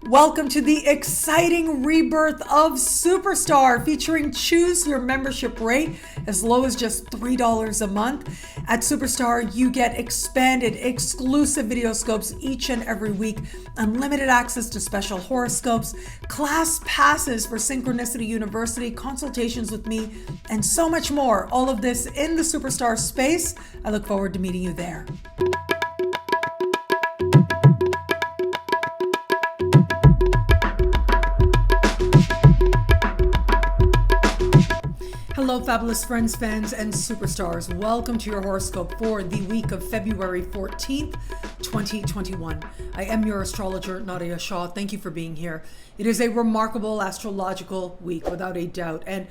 Welcome to the exciting rebirth of Superstar, featuring choose your membership rate as low as just $3 a month. At Superstar, you get expanded, exclusive videoscopes each and every week, unlimited access to special horoscopes, class passes for Synchronicity University, consultations with me, and so much more. All of this in the Superstar space. I look forward to meeting you there. Hello, fabulous friends, fans, and superstars. Welcome to your horoscope for the week of February 14th, 2021. I am your astrologer, Nadiya Shah. Thank you for being here. It is a remarkable astrological week, without a doubt. And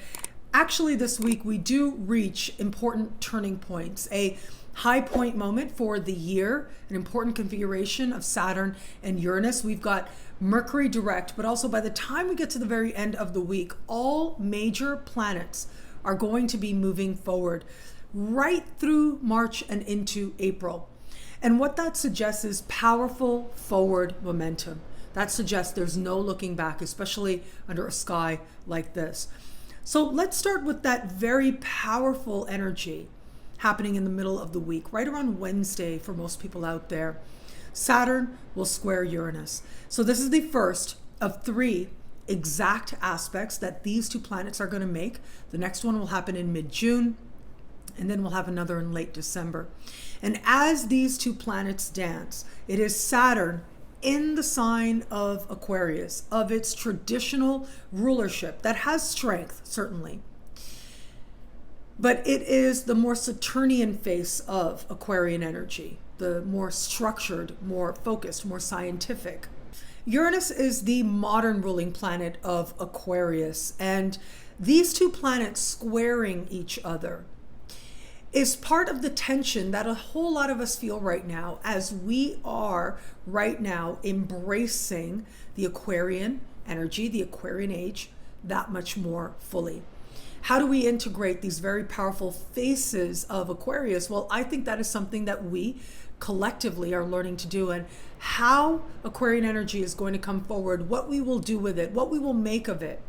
actually, this week we do reach important turning points, a high point moment for the year, an important configuration of Saturn and Uranus. We've got Mercury direct, but also by the time we get to the very end of the week, all major planets are going to be moving forward right through March and into April. And what that suggests is powerful forward momentum. That suggests there's no looking back, especially under a sky like this. So let's start with that very powerful energy happening in the middle of the week, right around Wednesday for most people out there. Saturn will square Uranus. So this is the first of three exact aspects that these two planets are going to make. The next one will happen in mid-June, and then we'll have another in late December. And as these two planets dance, it is Saturn in the sign of Aquarius, of its traditional rulership that has strength, certainly. But it is the more Saturnian face of Aquarian energy, the more structured, more focused, more scientific. Uranus is the modern ruling planet of Aquarius, and these two planets squaring each other is part of the tension that a whole lot of us feel right now as we are right now embracing the Aquarian energy, the Aquarian age, that much more fully. How do we integrate these very powerful faces of Aquarius? Well, I think that is something that we collectively are learning to do, and how Aquarian energy is going to come forward, what we will do with it, what we will make of it,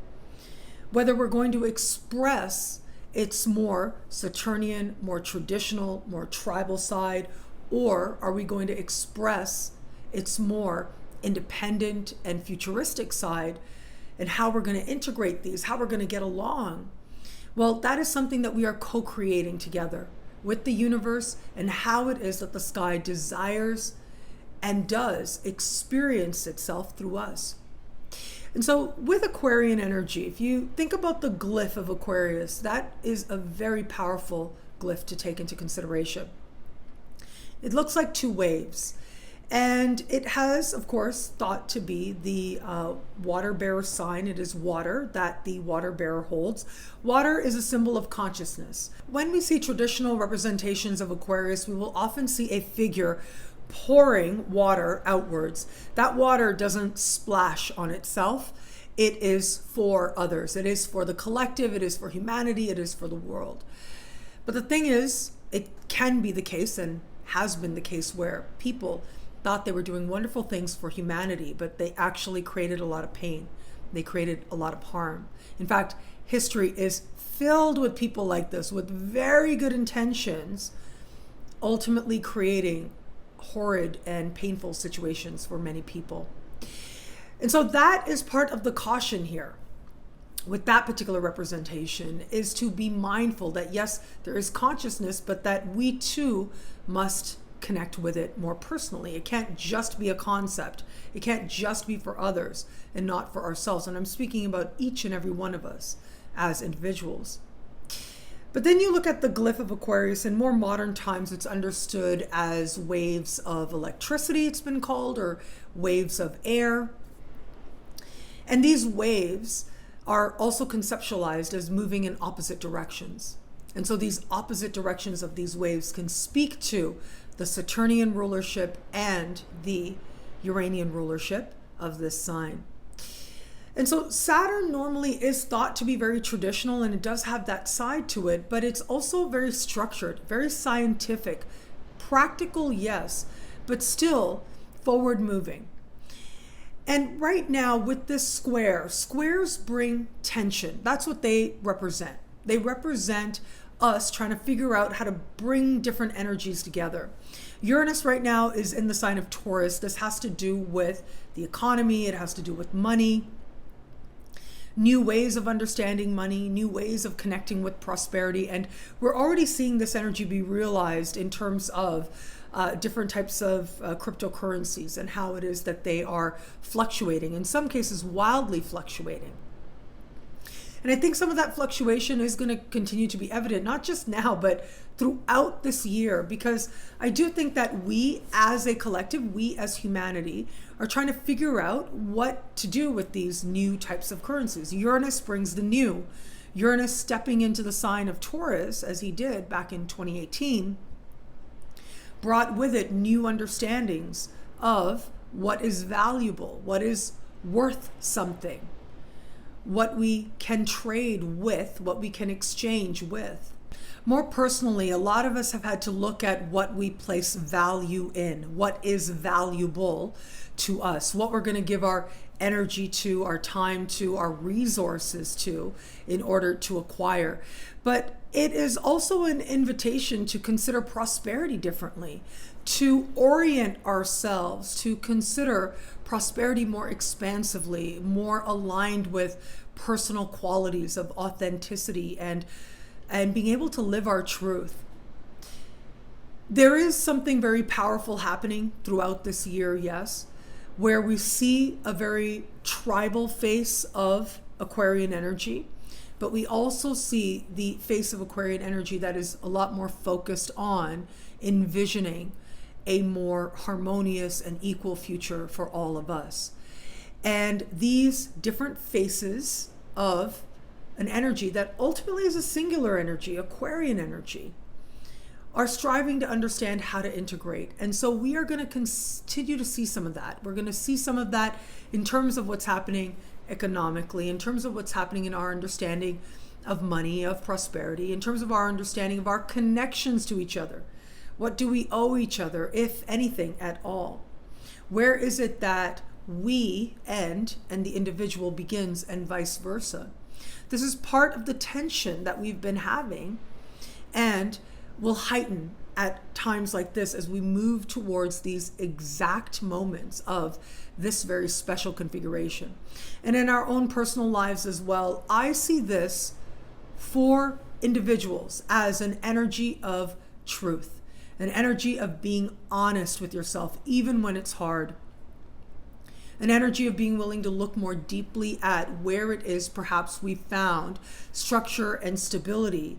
whether we're going to express its more Saturnian, more traditional, more tribal side, or are we going to express its more independent and futuristic side, and how we're going to integrate these, how we're going to get along. Well, that is something that we are co-creating together with the universe, and how it is that the sky desires and does experience itself through us. And so with Aquarian energy, if you think about the glyph of Aquarius, that is a very powerful glyph to take into consideration. It looks like two waves. And it has, of course, thought to be the water bearer sign. It is water that the water bearer holds. Water is a symbol of consciousness. When we see traditional representations of Aquarius, we will often see a figure pouring water outwards. That water doesn't splash on itself. It is for others. It is for the collective. It is for humanity. It is for the world. But the thing is, it can be the case, and has been the case, where people thought they were doing wonderful things for humanity, but they actually created a lot of pain. They created a lot of harm. In fact, history is filled with people like this, with very good intentions, ultimately creating horrid and painful situations for many people. And so that is part of the caution here with that particular representation, is to be mindful that yes, there is consciousness, but that we too must connect with it more personally. It can't just be a concept. It can't just be for others and not for ourselves. And I'm speaking about each and every one of us as individuals. But then you look at the glyph of Aquarius. In more modern times, it's understood as waves of electricity, it's been called, or waves of air. And these waves are also conceptualized as moving in opposite directions. And so these opposite directions of these waves can speak to the Saturnian rulership and the Uranian rulership of this sign. And so Saturn normally is thought to be very traditional, and it does have that side to it, but it's also very structured, very scientific, practical, yes, but still forward moving. And right now with this square, squares bring tension. That's what they represent. They represent us trying to figure out how to bring different energies together. Uranus right now is in the sign of Taurus. This has to do with the economy. It has to do with money, new ways of understanding money, new ways of connecting with prosperity. And we're already seeing this energy be realized in terms of different types of cryptocurrencies and how it is that they are fluctuating, in some cases wildly fluctuating. And I think some of that fluctuation is going to continue to be evident, not just now, but throughout this year, because I do think that we as a collective, we as humanity, are trying to figure out what to do with these new types of currencies. Uranus brings the new. Uranus stepping into the sign of Taurus, as he did back in 2018, brought with it new understandings of what is valuable, what is worth something, what we can trade with, what we can exchange with. More personally, a lot of us have had to look at what we place value in, what is valuable to us, what we're going to give our energy to, our time to, our resources to, in order to acquire. But it is also an invitation to consider prosperity differently, to orient ourselves, to consider prosperity more expansively, more aligned with personal qualities of authenticity and being able to live our truth. There is something very powerful happening throughout this year, yes, where we see a very tribal face of Aquarian energy, but we also see the face of Aquarian energy that is a lot more focused on envisioning a more harmonious and equal future for all of us. And these different faces of an energy that ultimately is a singular energy, Aquarian energy, are striving to understand how to integrate. And so we are going to continue to see some of that. We're going to see some of that in terms of what's happening economically, in terms of what's happening in our understanding of money, of prosperity, in terms of our understanding of our connections to each other. What do we owe each other, if anything at all? Where is it that we end and the individual begins, and vice versa? This is part of the tension that we've been having and will heighten at times like this as we move towards these exact moments of this very special configuration. And in our own personal lives as well, I see this for individuals as an energy of truth, an energy of being honest with yourself, even when it's hard. An energy of being willing to look more deeply at where it is perhaps we found structure and stability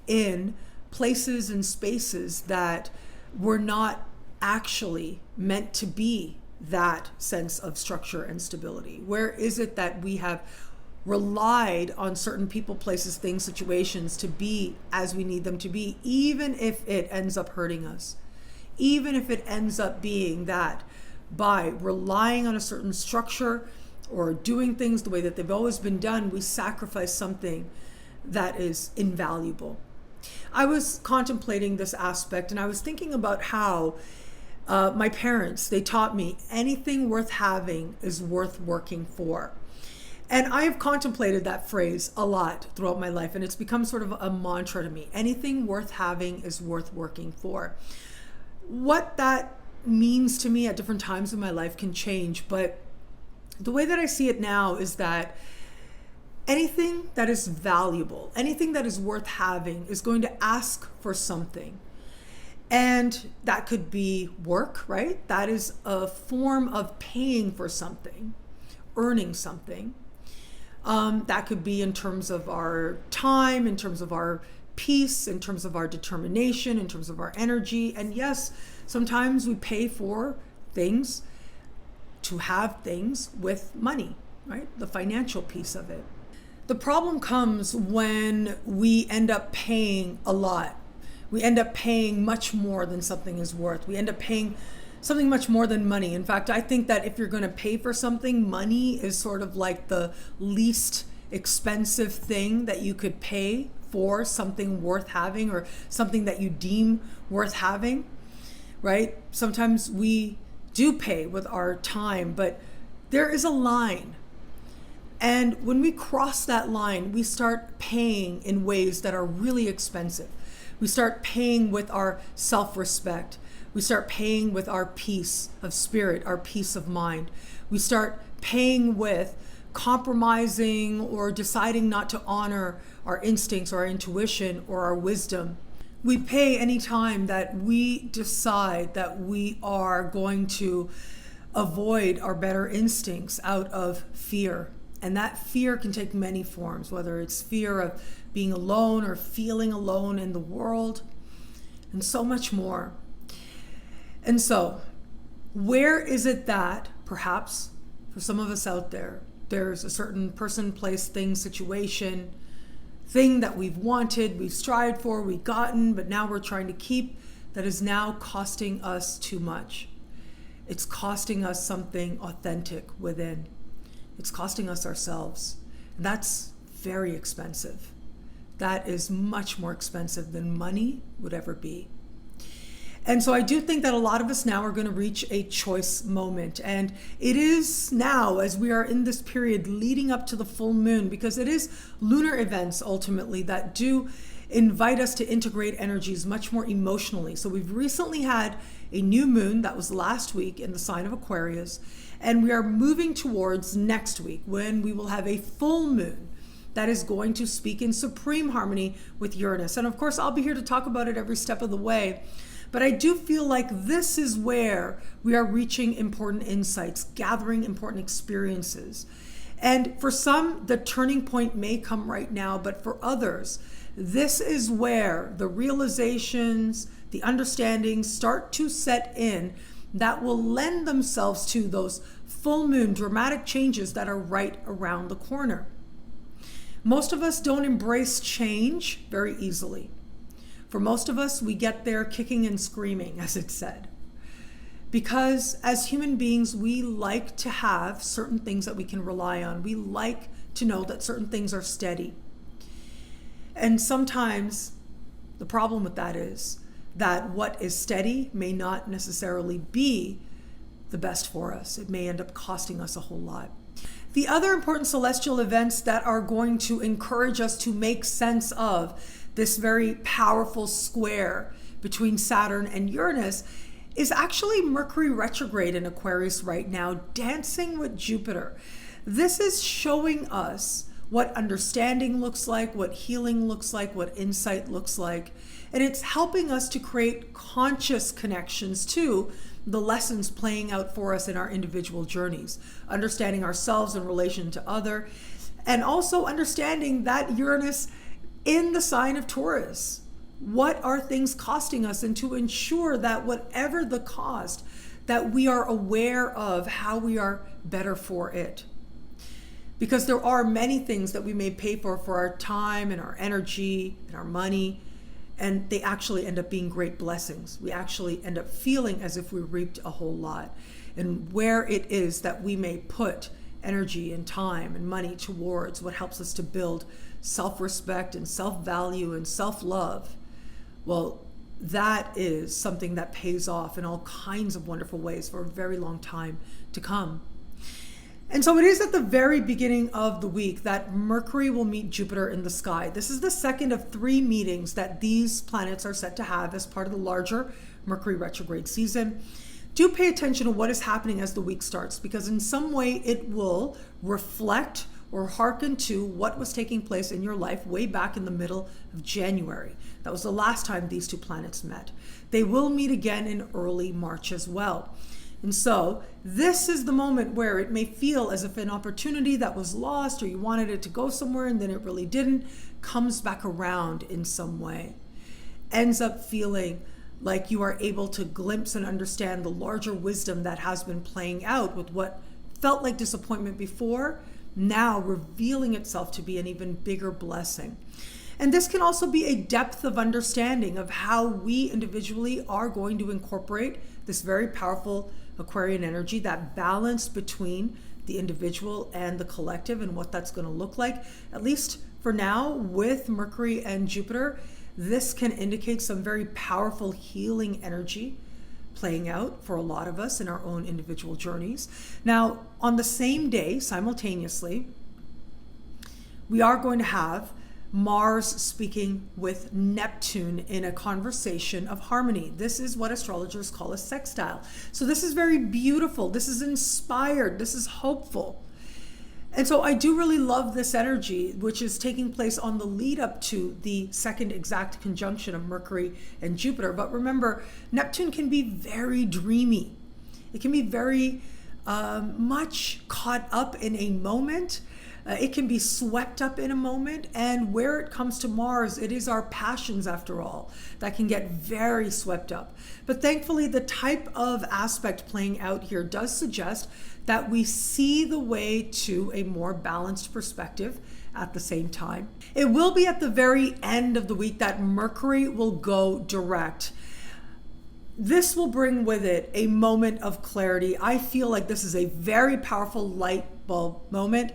in places and spaces that were not actually meant to be that sense of structure and stability. Where is it that we have relied on certain people, places, things, situations to be as we need them to be, even if it ends up hurting us, even if it ends up being that by relying on a certain structure or doing things the way that they've always been done, we sacrifice something that is invaluable. I was contemplating this aspect, and I was thinking about how my parents, they taught me anything worth having is worth working for. And I have contemplated that phrase a lot throughout my life, and it's become sort of a mantra to me. Anything worth having is worth working for. What that means to me at different times in my life can change, but the way that I see it now is that anything that is valuable, anything that is worth having is going to ask for something. And that could be work, right? That is a form of paying for something, earning something. That could be in terms of our time, in terms of our peace, in terms of our determination, in terms of our energy. And yes, sometimes we pay for things to have things with money, right? The financial piece of it. The problem comes when we end up paying a lot. We end up paying much more than something is worth. We end up paying something much more than money. In fact, I think that if you're going to pay for something, money is sort of like the least expensive thing that you could pay for something worth having or something that you deem worth having, right? Sometimes we do pay with our time, but there is a line. And when we cross that line, we start paying in ways that are really expensive. We start paying with our self-respect. We start paying with our peace of spirit, our peace of mind. We start paying with compromising or deciding not to honor our instincts or our intuition or our wisdom. We pay any time that we decide that we are going to avoid our better instincts out of fear. And that fear can take many forms, whether it's fear of being alone or feeling alone in the world, and so much more. And so, where is it that, perhaps, for some of us out there, there's a certain person, place, thing, situation, thing that we've wanted, we've strived for, we've gotten, but now we're trying to keep, that is now costing us too much. It's costing us something authentic within. It's costing us ourselves. And that's very expensive. That is much more expensive than money would ever be. And so I do think that a lot of us now are going to reach a choice moment. And it is now, as we are in this period leading up to the full moon, because it is lunar events ultimately that do invite us to integrate energies much more emotionally. So we've recently had a new moon that was last week in the sign of Aquarius. And we are moving towards next week when we will have a full moon that is going to speak in supreme harmony with Uranus. And of course, I'll be here to talk about it every step of the way. But I do feel like this is where we are reaching important insights, gathering important experiences. And for some, the turning point may come right now, but for others, this is where the realizations, the understandings start to set in that will lend themselves to those full moon dramatic changes that are right around the corner. Most of us don't embrace change very easily. For most of us, we get there kicking and screaming, as it said. Because as human beings, we like to have certain things that we can rely on. We like to know that certain things are steady. And sometimes the problem with that is that what is steady may not necessarily be the best for us. It may end up costing us a whole lot. The other important celestial events that are going to encourage us to make sense of this very powerful square between Saturn and Uranus is actually Mercury retrograde in Aquarius right now, dancing with Jupiter. This is showing us what understanding looks like, what healing looks like, what insight looks like. And it's helping us to create conscious connections to the lessons playing out for us in our individual journeys, understanding ourselves in relation to other, and also understanding that Uranus in the sign of Taurus. What are things costing us? And to ensure that whatever the cost, that we are aware of how we are better for it. Because there are many things that we may pay for our time and our energy and our money, and they actually end up being great blessings. We actually end up feeling as if we reaped a whole lot. And where it is that we may put energy and time and money towards what helps us to build self-respect and self-value and self-love, well, that is something that pays off in all kinds of wonderful ways for a very long time to come. And so it is at the very beginning of the week that Mercury will meet Jupiter in the sky. This is the second of 3 meetings that these planets are set to have as part of the larger Mercury retrograde season. Do pay attention to what is happening as the week starts, because in some way it will reflect or hearken to what was taking place in your life way back in the middle of January. That was the last time these 2 planets met. They will meet again in early March as well. And so this is the moment where it may feel as if an opportunity that was lost or you wanted it to go somewhere and then it really didn't, comes back around in some way. Ends up feeling like you are able to glimpse and understand the larger wisdom that has been playing out with what felt like disappointment before, now revealing itself to be an even bigger blessing. And this can also be a depth of understanding of how we individually are going to incorporate this very powerful Aquarian energy, that balance between the individual and the collective, and what that's going to look like. At least for now, with Mercury and Jupiter, this can indicate some very powerful healing energy playing out for a lot of us in our own individual journeys. Now, on the same day, simultaneously, we are going to have Mars speaking with Neptune in a conversation of harmony. This is what astrologers call a sextile. So this is very beautiful. This is inspired. This is hopeful. And so I do really love this energy, which is taking place on the lead up to the second exact conjunction of Mercury and Jupiter. But remember, Neptune can be very dreamy. It can be very much caught up in a moment. It can be swept up in a moment, and where it comes to Mars, it is our passions, after all, that can get very swept up. But thankfully, the type of aspect playing out here does suggest that we see the way to a more balanced perspective at the same time. It will be at the very end of the week that Mercury will go direct. This will bring with it a moment of clarity. I feel like this is a very powerful light bulb moment,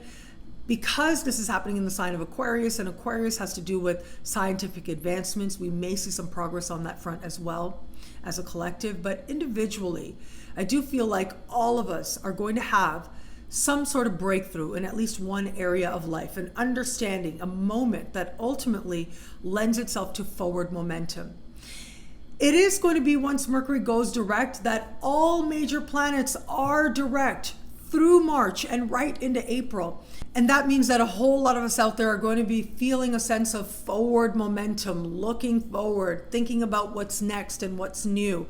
because this is happening in the sign of Aquarius, and Aquarius has to do with scientific advancements. We may see some progress on that front as well as a collective, but individually, I do feel like all of us are going to have some sort of breakthrough in at least one area of life, an understanding, a moment that ultimately lends itself to forward momentum. It is going to be, once Mercury goes direct, that all major planets are direct through March and right into April. And that means that a whole lot of us out there are going to be feeling a sense of forward momentum, looking forward, thinking about what's next and what's new,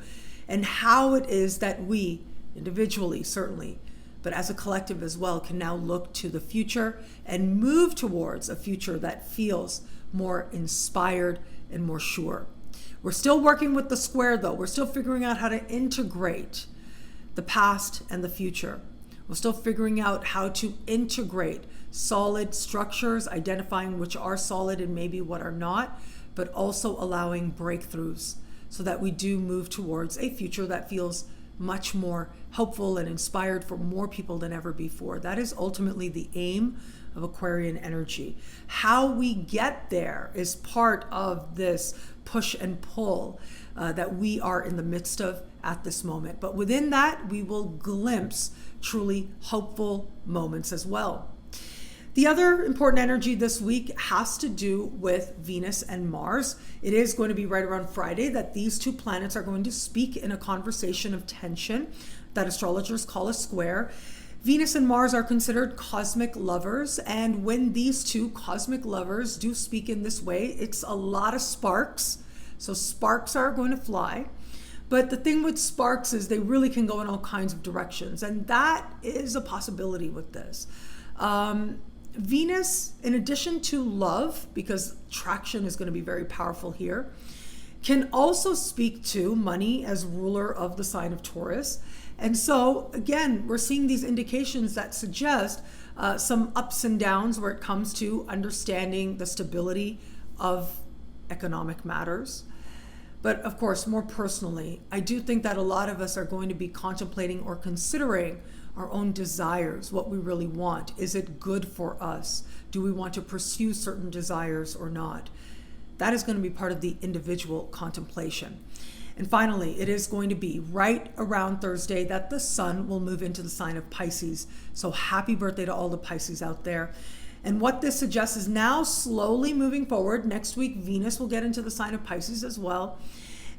and how it is that we, individually certainly, but as a collective as well, can now look to the future and move towards a future that feels more inspired and more sure. We're still working with the square, though. We're still figuring out how to integrate the past and the future. We're still figuring out how to integrate solid structures, identifying which are solid and maybe what are not, but also allowing breakthroughs so that we do move towards a future that feels much more hopeful and inspired for more people than ever before. That is ultimately the aim of Aquarian energy. How we get there is part of this push and pull that we are in the midst of at this moment. But within that, we will glimpse truly hopeful moments as well. The other important energy this week has to do with Venus and Mars. It is going to be right around Friday that these two planets are going to speak in a conversation of tension that astrologers call a square. Venus and Mars are considered cosmic lovers, and when these two cosmic lovers do speak in this way, it's a lot of sparks. So sparks are going to fly. But the thing with sparks is they really can go in all kinds of directions, and that is a possibility with this. Venus, in addition to love, because traction is going to be very powerful here, can also speak to money as ruler of the sign of Taurus. And so, again, we're seeing these indications that suggest some ups and downs where it comes to understanding the stability of economic matters. But of course, more personally, I do think that a lot of us are going to be contemplating or considering our own desires, what we really want. Is it good for us? Do we want to pursue certain desires or not? That is going to be part of the individual contemplation. And finally, it is going to be right around Thursday that the sun will move into the sign of Pisces. So happy birthday to all the Pisces out there. And what this suggests is now slowly moving forward. Next week, Venus will get into the sign of Pisces as well.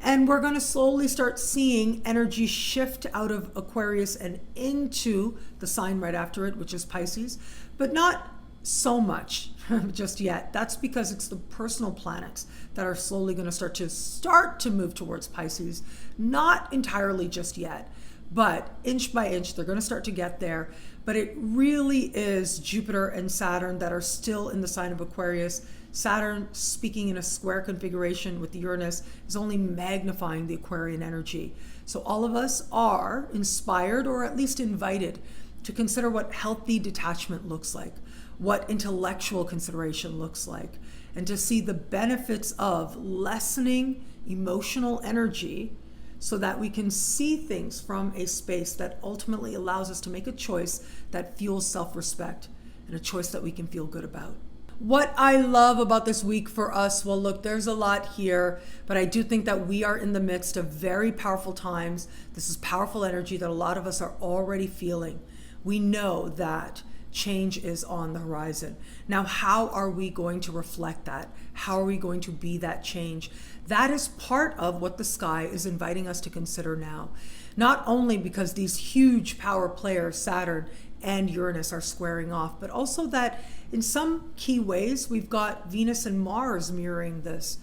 And we're going to slowly start seeing energy shift out of Aquarius and into the sign right after it, which is Pisces, but not so much just yet. That's because it's the personal planets that are slowly going to start to move towards Pisces. Not entirely just yet, but inch by inch, they're going to start to get there. But it really is Jupiter and Saturn that are still in the sign of Aquarius. Saturn, speaking in a square configuration with Uranus, is only magnifying the Aquarian energy. So all of us are inspired, or at least invited, to consider what healthy detachment looks like, what intellectual consideration looks like, and to see the benefits of lessening emotional energy so that we can see things from a space that ultimately allows us to make a choice that fuels self-respect and a choice that we can feel good about. What I love about this week for us, well, look, there's a lot here, but I do think that we are in the midst of very powerful times. This is powerful energy that a lot of us are already feeling. We know that change is on the horizon. Now, how are we going to reflect that? How are we going to be that change? That is part of what the sky is inviting us to consider now. Not only because these huge power players, Saturn and Uranus, are squaring off, but also that in some key ways, we've got Venus and Mars mirroring this.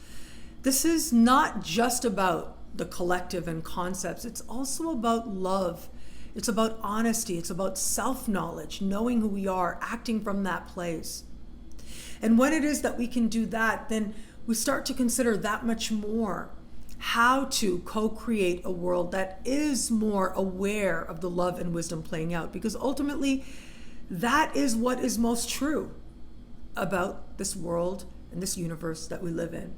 This is not just about the collective and concepts. It's also about love. It's about honesty. It's about self-knowledge, knowing who we are, acting from that place. And when it is that we can do that, then we start to consider that much more how to co-create a world that is more aware of the love and wisdom playing out. Because ultimately, that is what is most true about this world and this universe that we live in.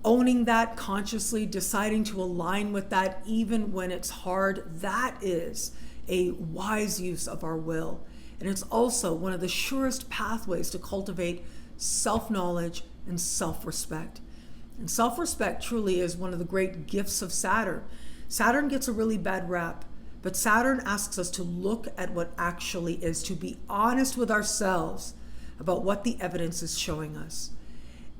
Owning that consciously, deciding to align with that even when it's hard, that is a wise use of our will. And it's also one of the surest pathways to cultivate self-knowledge and self-respect. And self-respect truly is one of the great gifts of Saturn. Saturn gets a really bad rap, but Saturn asks us to look at what actually is, to be honest with ourselves about what the evidence is showing us.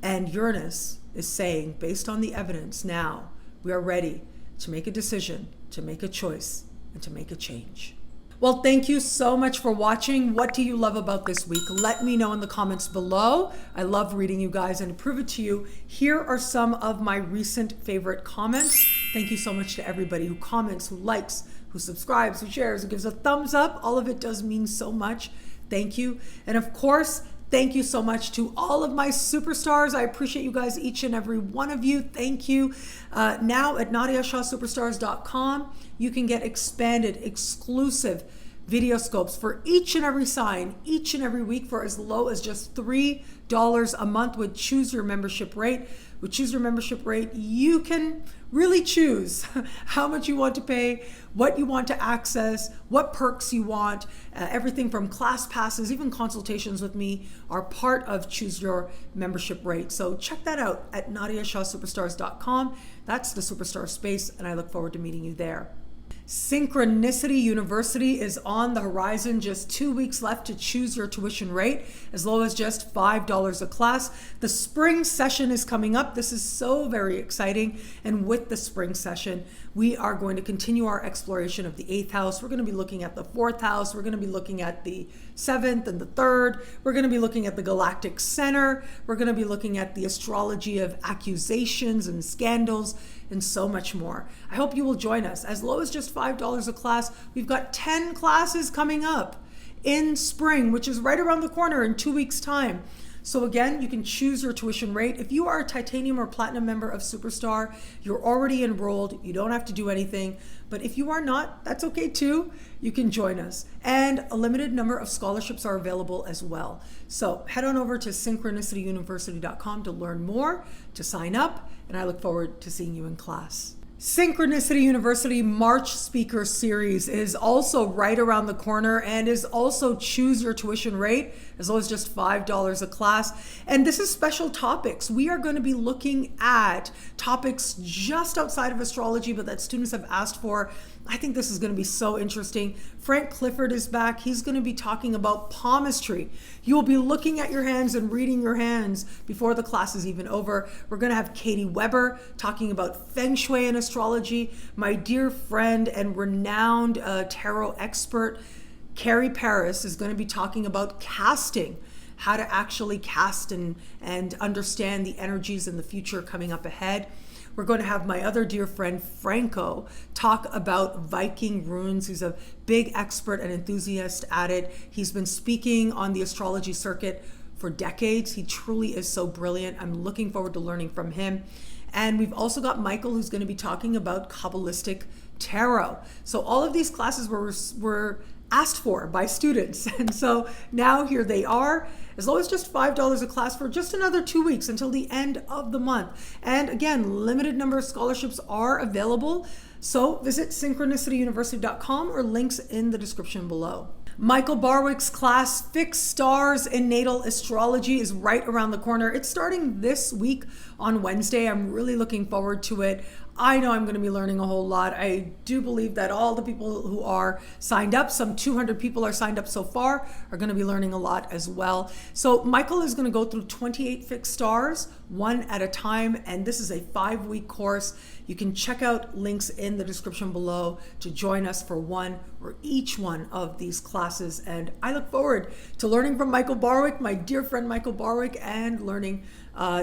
And Uranus is saying, based on the evidence, now we are ready to make a decision, to make a choice, and to make a change. Well, thank you so much for watching. What do you love about this week? Let me know in the comments below. I love reading you guys, and to prove it to you, here are some of my recent favorite comments. Thank you so much to everybody who comments, who likes, who subscribes, who shares, who gives a thumbs up. All of it does mean so much. Thank you. And of course, thank you so much to all of my superstars. I appreciate you guys, each and every one of you. Thank you. Now at NadiyaShahSuperstars.com, you can get expanded, exclusive videoscopes for each and every sign, each and every week for as low as just $3 a month with Choose Your Membership Rate. With Choose Your Membership Rate, you can really choose how much you want to pay, what you want to access, what perks you want. Everything from class passes, even consultations with me are part of Choose Your Membership Rate. So check that out at NadiyaShahSuperstars.com. That's the Superstar space, and I look forward to meeting you there. Synchronicity University is on the horizon. Just 2 weeks left to choose your tuition rate, as low as just $5 a class. The spring session is coming up. This is so very exciting. And with the spring session, we are going to continue our exploration of the 8th house. We're going to be looking at the 4th house. We're going to be looking at the 7th and the 3rd. We're going to be looking at the galactic center. We're going to be looking at the astrology of accusations and scandals, and so much more. I hope you will join us. As low as just $5 a class, we've got 10 classes coming up in spring, which is right around the corner in 2 weeks' time. So again, you can choose your tuition rate. If you are a titanium or platinum member of Superstar, you're already enrolled. You don't have to do anything. But if you are not, that's okay too. You can join us. And a limited number of scholarships are available as well. So head on over to synchronicityuniversity.com to learn more, to sign up, and I look forward to seeing you in class. Synchronicity University March Speaker Series is also right around the corner and is also Choose Your Tuition Rate, as low as just $5 a class. And this is special topics. We are going to be looking at topics just outside of astrology, but that students have asked for. I think this is going to be so interesting. Frank Clifford is back. He's going to be talking about palmistry. You will be looking at your hands and reading your hands before the class is even over. We're going to have Katie Weber talking about feng shui and astrology. My dear friend and renowned tarot expert, Carrie Paris, is going to be talking about casting, how to actually cast and understand the energies in the future coming up ahead. We're going to have my other dear friend, Franco, talk about Viking runes. He's a big expert and enthusiast at it. He's been speaking on the astrology circuit for decades. He truly is so brilliant. I'm looking forward to learning from him. And we've also got Michael, who's going to be talking about Kabbalistic tarot. So all of these classes were asked for by students. And so now here they are, as low as just $5 a class for just another 2 weeks until the end of the month. And again, limited number of scholarships are available. So visit synchronicityuniversity.com or links in the description below. Michael Barwick's class, Fixed Stars in Natal Astrology, is right around the corner. It's starting this week on Wednesday. I'm really looking forward to it. I know I'm going to be learning a whole lot. I do believe that all the people who are signed up, some 200 people are signed up so far, are going to be learning a lot as well. So Michael is going to go through 28 fixed stars, one at a time, and this is a 5-week course. You can check out links in the description below to join us for one or each one of these classes. And I look forward to learning from Michael Barwick, my dear friend Michael Barwick, and learning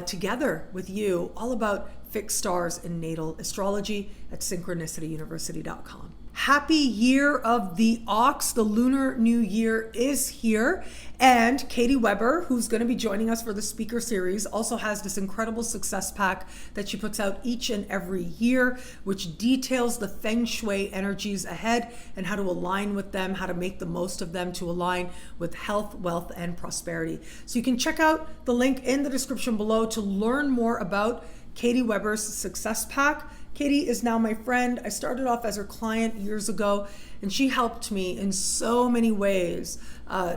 together with you all about fixed stars in natal astrology at synchronicityuniversity.com. Happy year of the ox. The lunar new year is here, and Katie Weber, who's going to be joining us for the speaker series, also has this incredible success pack that she puts out each and every year, which details the feng shui energies ahead and how to align with them, how to make the most of them to align with health, wealth, and prosperity. So you can check out the link in the description below to learn more about Katie Weber's success pack. Katie is now my friend. I started off as her client years ago, and she helped me in so many ways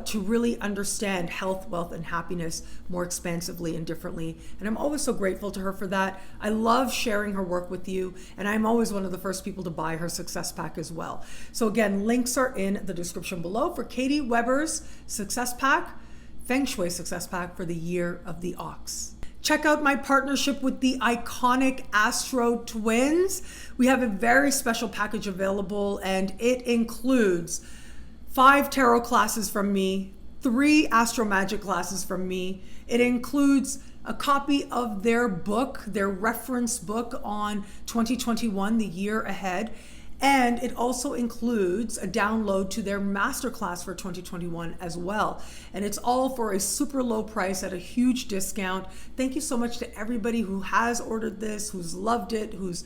to really understand health, wealth, and happiness more expansively and differently. And I'm always so grateful to her for that. I love sharing her work with you, and I'm always one of the first people to buy her success pack as well. So again, links are in the description below for Katie Weber's success pack, Feng Shui success pack for the year of the ox. Check out my partnership with the iconic AstroTwins. We have a very special package available, and it includes 5 tarot classes from me, 3 astro magic classes from me. It includes a copy of their book, their reference book on 2021, the year ahead. And it also includes a download to their masterclass for 2021 as well. And it's all for a super low price at a huge discount. Thank you so much to everybody who has ordered this, who's loved it, who's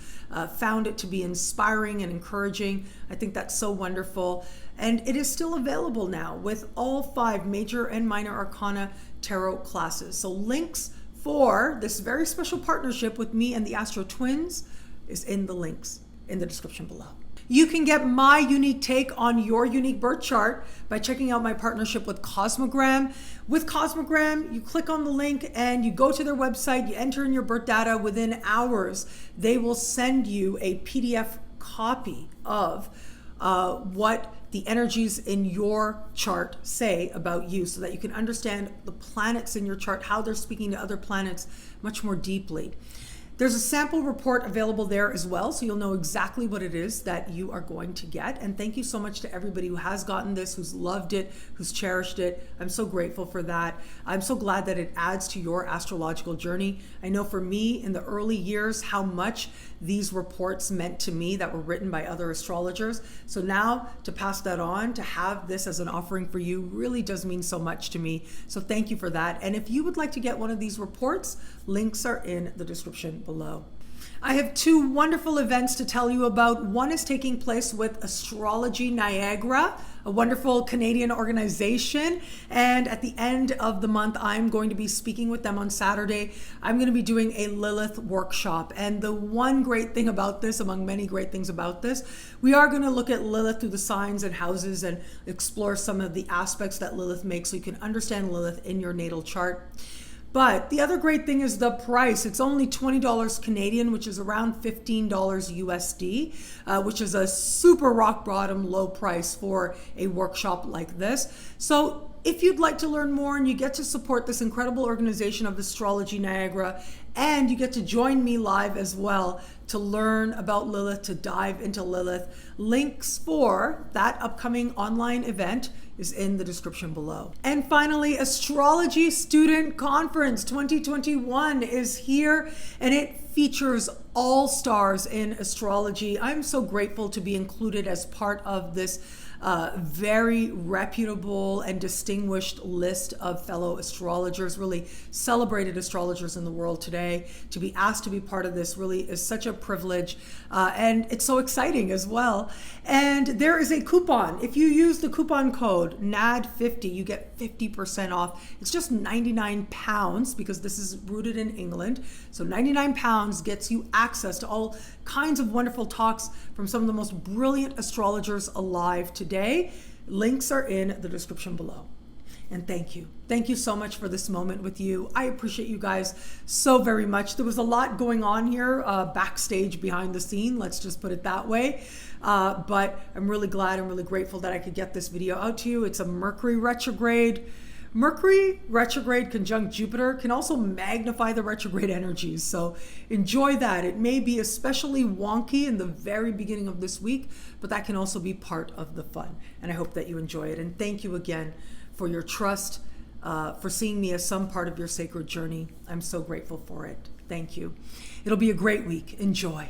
found it to be inspiring and encouraging. I think that's so wonderful. And it is still available now with all 5 major and minor arcana tarot classes. So links for this very special partnership with me and the AstroTwins is in the links in the description below. You can get my unique take on your unique birth chart by checking out my partnership with Cosmogram. With Cosmogram, you click on the link and you go to their website, you enter in your birth data. Within hours, they will send you a PDF copy of what the energies in your chart say about you, so that you can understand the planets in your chart, how they're speaking to other planets much more deeply. There's a sample report available there as well, so you'll know exactly what it is that you are going to get. And thank you so much to everybody who has gotten this, who's loved it, who's cherished it. I'm so grateful for that. I'm so glad that it adds to your astrological journey. I know for me in the early years how much these reports meant to me that were written by other astrologers. So now to pass that on, to have this as an offering for you, really does mean so much to me. So thank you for that. And if you would like to get one of these reports, links are in the description below. I have 2 wonderful events to tell you about. One is taking place with Astrology Niagara, a wonderful Canadian organization. And at the end of the month, I'm going to be speaking with them on Saturday. I'm going to be doing a Lilith workshop. And the one great thing about this, among many great things about this, we are going to look at Lilith through the signs and houses and explore some of the aspects that Lilith makes so you can understand Lilith in your natal chart. But the other great thing is the price. It's only $20 Canadian, which is around $15 USD, which is a super rock bottom low price for a workshop like this. So if you'd like to learn more and you get to support this incredible organization of Astrology Niagara, and you get to join me live as well to learn about Lilith, to dive into Lilith, links for that upcoming online event is in the description below. And finally, Astrology Student Conference 2021 is here, and it features all stars in astrology. I'm so grateful to be included as part of this very reputable and distinguished list of fellow astrologers, really celebrated astrologers in the world today. To be asked to be part of this really is such a privilege, and it's so exciting as well. And there is a coupon. If you use the coupon code NAD50, you get 50% off. It's just 99 pounds because this is rooted in England. So 99 pounds gets you access to all kinds of wonderful talks from some of the most brilliant astrologers alive today. Links are in the description below. And thank you. Thank you so much for this moment with you. I appreciate you guys so very much. There was a lot going on here backstage behind the scene. Let's just put it that way. But I'm really glad and really grateful that I could get this video out to you. It's a Mercury retrograde. Mercury retrograde conjunct Jupiter can also magnify the retrograde energies. So enjoy that. It may be especially wonky in the very beginning of this week, but that can also be part of the fun. And I hope that you enjoy it. And thank you again for your trust, for seeing me as some part of your sacred journey. I'm so grateful for it. Thank you. It'll be a great week. Enjoy.